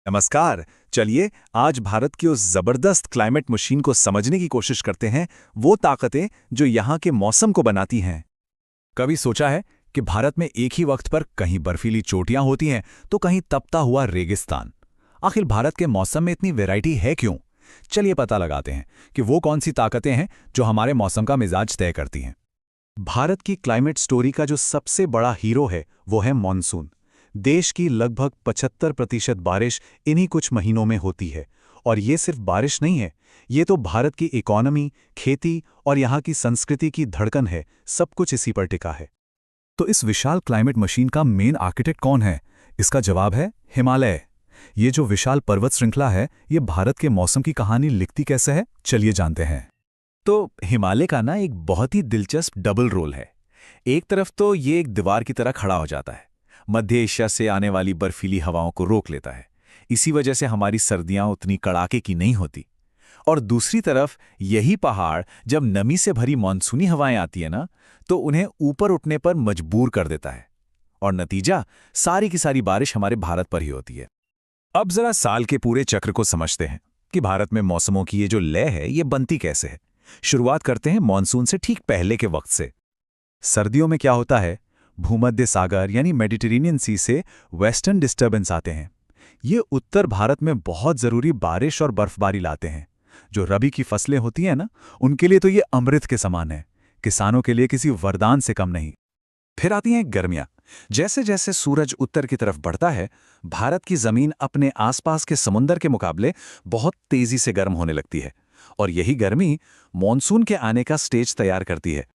नमस्कार। चलिए आज भारत की उस जबरदस्त क्लाइमेट मशीन को समझने की कोशिश करते हैं, वो ताकतें जो यहाँ के मौसम को बनाती हैं। कभी सोचा है कि भारत में एक ही वक्त पर कहीं बर्फीली चोटियां होती हैं तो कहीं तपता हुआ रेगिस्तान। आखिर भारत के मौसम में इतनी वैरायटी है क्यों? चलिए पता लगाते हैं कि वो कौन सी ताकतें हैं जो हमारे मौसम का मिजाज तय करती हैं। भारत की क्लाइमेट स्टोरी का जो सबसे बड़ा हीरो है वो है मॉनसून। देश की लगभग 75% बारिश इन्हीं कुछ महीनों में होती है। और ये सिर्फ बारिश नहीं है, ये तो भारत की इकोनॉमी, खेती और यहाँ की संस्कृति की धड़कन है। सब कुछ इसी पर टिका है। तो इस विशाल क्लाइमेट मशीन का मेन आर्किटेक्ट कौन है? इसका जवाब है हिमालय। ये जो विशाल पर्वत श्रृंखला है, ये भारत के मौसम की कहानी लिखती कैसे है, चलिए जानते हैं। तो हिमालय का ना एक बहुत ही दिलचस्प डबल रोल है। एक तरफ तो ये एक दीवार की तरह खड़ा हो जाता है, मध्य एशिया से आने वाली बर्फीली हवाओं को रोक लेता है। इसी वजह से हमारी सर्दियां उतनी कड़ाके की नहीं होती। और दूसरी तरफ यही पहाड़ जब नमी से भरी मानसूनी हवाएं आती है ना, तो उन्हें ऊपर उठने पर मजबूर कर देता है। और नतीजा, सारी की सारी बारिश हमारे भारत पर ही होती है। अब जरा साल के पूरे चक्र को समझते हैं कि भारत में मौसमों की ये जो लय है, ये बनती कैसे है। शुरुआत करते हैं मानसून से ठीक पहले के वक्त से। सर्दियों में क्या होता है, भूमध्य सागर यानी मेडिटेरेनियन सी से वेस्टर्न डिस्टर्बेंस आते हैं। ये उत्तर भारत में बहुत जरूरी बारिश और बर्फबारी लाते हैं। जो रबी की फसलें होती हैं ना, उनके लिए तो ये अमृत के समान है, किसानों के लिए किसी वरदान से कम नहीं। फिर आती हैं गर्मियां। जैसे जैसे सूरज उत्तर की तरफ बढ़ता है, भारत की जमीन अपने आसपास के समुंदर के मुकाबले बहुत तेजी से गर्म होने लगती है। और यही गर्मी मॉनसून के आने का स्टेज तैयार करती है।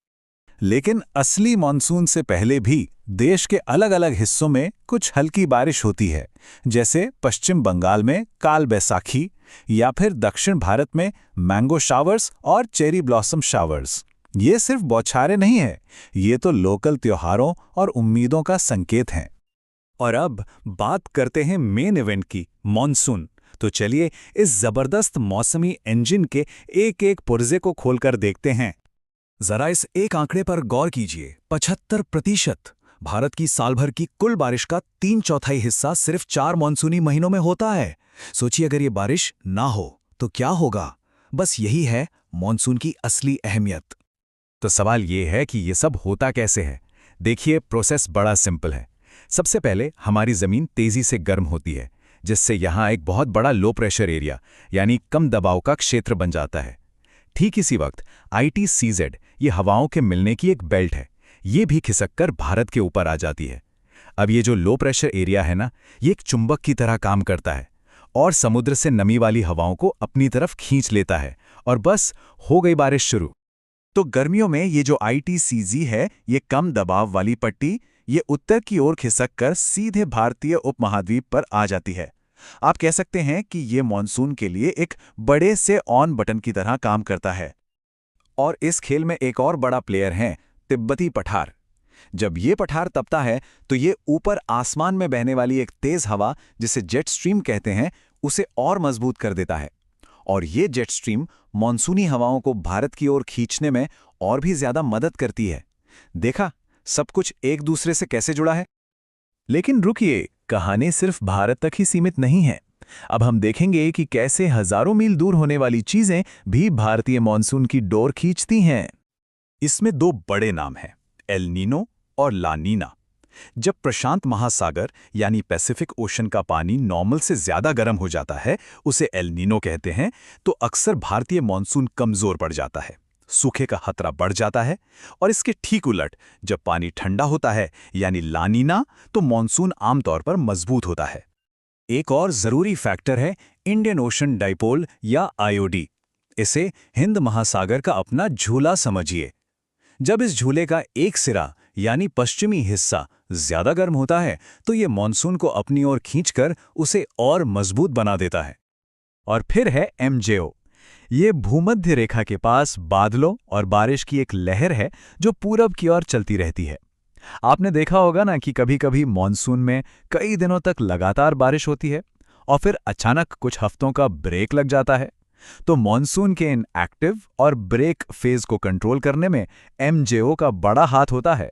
लेकिन असली मॉनसून से पहले भी देश के अलग अलग हिस्सों में कुछ हल्की बारिश होती है, जैसे पश्चिम बंगाल में काल बैसाखी या फिर दक्षिण भारत में मैंगो शावर्स और चेरी ब्लॉसम शावर्स। ये सिर्फ बौछारें नहीं है, ये तो लोकल त्योहारों और उम्मीदों का संकेत हैं। और अब बात करते हैं मेन इवेंट की, मॉनसून। तो चलिए इस जबरदस्त मौसमी इंजन के एक एक पुर्जे को खोलकर देखते हैं। जरा इस एक आंकड़े पर गौर कीजिए, 75%। भारत की साल भर की कुल बारिश का 3/4 हिस्सा सिर्फ 4 मानसूनी महीनों में होता है। सोचिए अगर ये बारिश ना हो तो क्या होगा। बस यही है मानसून की असली अहमियत। तो सवाल ये है कि ये सब होता कैसे है। देखिए, प्रोसेस बड़ा सिंपल है। सबसे पहले हमारी जमीन तेजी से गर्म होती है, जिससे यहाँ एक बहुत बड़ा लो प्रेशर एरिया यानी कम दबाव का क्षेत्र बन जाता है। ठीक इसी वक्त ITCZ, ये हवाओं के मिलने की एक बेल्ट है, ये भी खिसककर भारत के ऊपर आ जाती है। अब ये जो लो प्रेशर एरिया है ना, ये एक चुंबक की तरह काम करता है और समुद्र से नमी वाली हवाओं को अपनी तरफ खींच लेता है। और बस हो गई बारिश शुरू। तो गर्मियों में ये जो ITCZ है, ये कम दबाव वाली पट्टी, ये उत्तर की ओर खिसककर सीधे भारतीय उपमहाद्वीप पर आ जाती है। आप कह सकते हैं कि ये मॉनसून के लिए एक बड़े से ऑन बटन की तरह काम करता है। और इस खेल में एक और बड़ा प्लेयर है, तिब्बती पठार। जब ये पठार तपता है तो ये ऊपर आसमान में बहने वाली एक तेज हवा, जिसे जेट स्ट्रीम कहते हैं, उसे और मजबूत कर देता है। और ये जेट स्ट्रीम मॉनसूनी हवाओं को भारत की ओर खींचने में और भी ज्यादा मदद करती है। देखा, सब कुछ एक दूसरे से कैसे जुड़ा है। लेकिन रुकिए, कहानी सिर्फ भारत तक ही सीमित नहीं है। अब हम देखेंगे कि कैसे हजारों मील दूर होने वाली चीजें भी भारतीय मॉनसून की डोर खींचती हैं। इसमें 2 बड़े नाम हैं, एल नीनो और ला नीना। जब प्रशांत महासागर यानी पैसिफिक ओशन का पानी नॉर्मल से ज्यादा गर्म हो जाता है, उसे एल नीनो कहते हैं, तो अक्सर भारतीय मॉनसून कमजोर पड़ जाता है, सूखे का खतरा बढ़ जाता है। और इसके ठीक उलट, जब पानी ठंडा होता है यानी ला नीना, तो मॉनसून आमतौर पर मजबूत होता है। एक और जरूरी फैक्टर है इंडियन ओशन डाइपोल या IOD। इसे हिंद महासागर का अपना झूला समझिए। जब इस झूले का एक सिरा यानी पश्चिमी हिस्सा ज्यादा गर्म होता है, तो ये मॉनसून को अपनी ओर खींचकर उसे और मजबूत बना देता है। और फिर है MJO। ये भूमध्य रेखा के पास बादलों और बारिश की एक लहर है जो पूरब की ओर चलती रहती है। आपने देखा होगा ना कि कभी-कभी मॉनसून में कई दिनों तक लगातार बारिश होती है और फिर अचानक कुछ हफ्तों का ब्रेक लग जाता है। तो मॉनसून के इन एक्टिव और ब्रेक फेज को कंट्रोल करने में MJO का बड़ा हाथ होता है।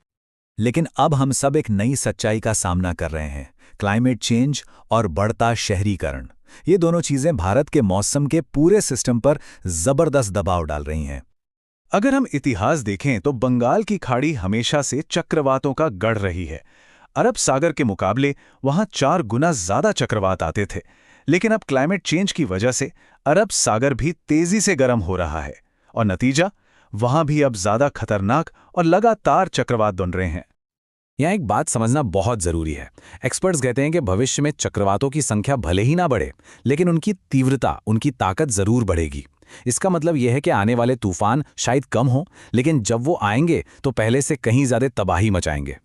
लेकिन अब हम सब एक नई सच्चाई का सामना कर रहे हैं, क्लाइमेट चेंज और बढ़ता शहरीकरण। ये दोनों चीजें भारत के मौसम के पूरे सिस्टम पर जबरदस्त दबाव डाल रही हैं। अगर हम इतिहास देखें तो बंगाल की खाड़ी हमेशा से चक्रवातों का गढ़ रही है। अरब सागर के मुकाबले वहां 4 गुना ज्यादा चक्रवात आते थे। लेकिन अब क्लाइमेट चेंज की वजह से अरब सागर भी तेजी से गर्म हो रहा है और नतीजा, वहां भी अब ज्यादा खतरनाक और लगातार चक्रवात बन रहे हैं। यहाँ एक बात समझना बहुत जरूरी है। एक्सपर्ट्स कहते हैं कि भविष्य में चक्रवातों की संख्या भले ही ना बढ़े, लेकिन उनकी तीव्रता, उनकी ताकत जरूर बढ़ेगी। इसका मतलब यह है कि आने वाले तूफान शायद कम हो, लेकिन जब वो आएंगे तो पहले से कहीं ज्यादा तबाही मचाएंगे।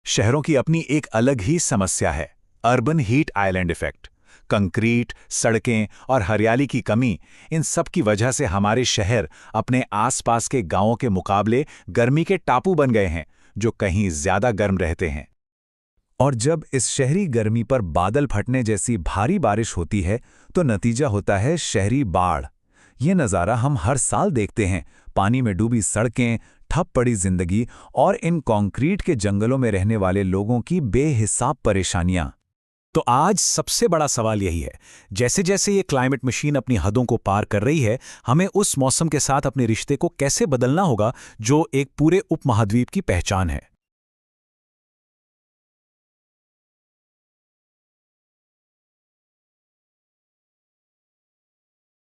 शहरों की अपनी एक अलग ही समस्या है, urban heat island effect. Concrete, सड़कें और हरियाली की कमी, इन सब की वजह से हमारे शहर अपने आसपास के गांवों के मुकाबले गर्मी के टापू बन गए हैं, जो कहीं ज्यादा गर्म रहते हैं। और जब इस शहरी गर्मी पर बादल फटने जैसी भारी बारिश होती है तो नतीजा होता है शहरी बाढ़। ये नज़ारा हम हर साल देखते हैं, पानी में डूबी सड़कें, ठप पड़ी जिंदगी और इन कंक्रीट के जंगलों में रहने वाले लोगों की बेहिसाब परेशानियां। तो आज सबसे बड़ा सवाल यही है, जैसे जैसे ये क्लाइमेट मशीन अपनी हदों को पार कर रही है, हमें उस मौसम के साथ अपने रिश्ते को कैसे बदलना होगा जो एक पूरे उपमहाद्वीप की पहचान है।